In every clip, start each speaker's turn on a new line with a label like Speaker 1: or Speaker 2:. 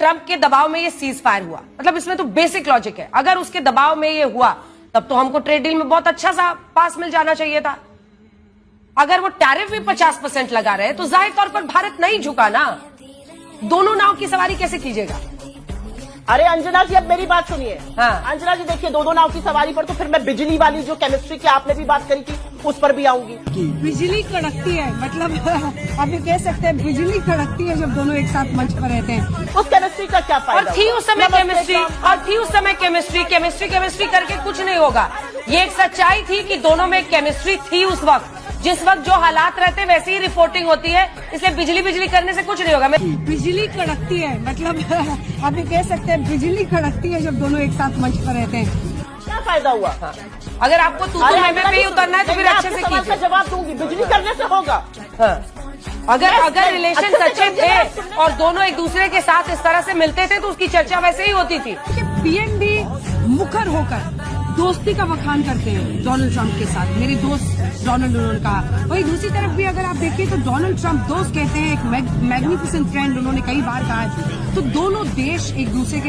Speaker 1: Trump के दबाव में ये सीज फायर हुआ, मतलब इसमें तो बेसिक लॉजिक है, अगर उसके दबाव में ये हुआ तब तो हमको ट्रेड डील में बहुत अच्छा सा पास मिल जाना चाहिए था। अगर वो टैरिफ भी 50% लगा रहे तो जाहिर तौर पर भारत नहीं झुका ना। दोनों नाव की सवारी कैसे कीजिएगा?
Speaker 2: अरे अंजना जी, अब मेरी बात सुनिए।
Speaker 1: हाँ।
Speaker 2: अंजना जी देखिए, दोनों नाव की सवारी पर तो फिर मैं बिजली वाली जो केमिस्ट्री की आपने भी बात करी थी उस पर भी आऊंगी।
Speaker 3: बिजली कड़कती है, मतलब आप ये कह सकते हैं बिजली कड़कती है जब दोनों एक साथ मंच पर रहते हैं।
Speaker 2: उस केमिस्ट्री का क्या फायदा?
Speaker 1: और थी उस समय केमिस्ट्री, और थी उस समय केमिस्ट्री करके कुछ नहीं होगा। ये एक सच्चाई थी कि दोनों में केमिस्ट्री थी उस वक्त, जिस वक्त जो हालात रहते वैसी ही रिपोर्टिंग होती है, इसलिए बिजली करने से कुछ नहीं होगा।
Speaker 3: बिजली कड़कती है, मतलब आप ये कह सकते हैं बिजली कड़कती है जब दोनों एक साथ मंच पर रहते हैं।
Speaker 2: क्या फायदा हुआ?
Speaker 1: हाँ। अगर आपको तू मैं पे ही उतरना है तो फिर अच्छे से कीजिए।
Speaker 2: जवाब दूंगी, बिजली करने से होगा।
Speaker 1: हाँ। अगर रिलेशन अच्छे थे और दोनों एक दूसरे के साथ इस तरह से मिलते थे तो उसकी चर्चा वैसे ही होती थी।
Speaker 3: पीएनबी मुखर होकर दोस्ती का बखान करते हैं डोनाल्ड ट्रंप के साथ। मेरे दोस्त डोनाल्ड, उन्होंने कहा। वही दूसरी तरफ भी अगर आप देखिए तो डोनाल्ड ट्रंप दोस्त कहते हैं, एक मैग्निफिसेंट फ्रेंड उन्होंने कई बार कहा है। तो दोनों देश एक दूसरे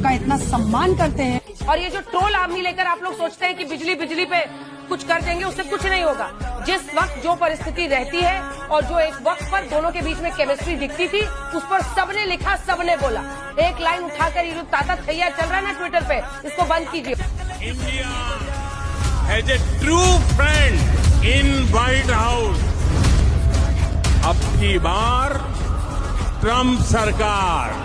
Speaker 3: का इतना सम्मान करते हैं।
Speaker 1: और ये जो ट्रोल आर्मी लेकर आप लोग सोचते हैं कि बिजली पे कुछ कर देंगे, उससे कुछ नहीं होगा। जिस वक्त जो परिस्थिति रहती है और जो एक वक्त पर दोनों के बीच में केमिस्ट्री दिखती थी, उस पर सबने लिखा, सबने बोला। एक लाइन उठाकर ये ताता थैया चल रहा है ना ट्विटर पे, इसको बंद कीजिए।
Speaker 4: India has a true friend in white house. अब की बार ट्रंप सरकार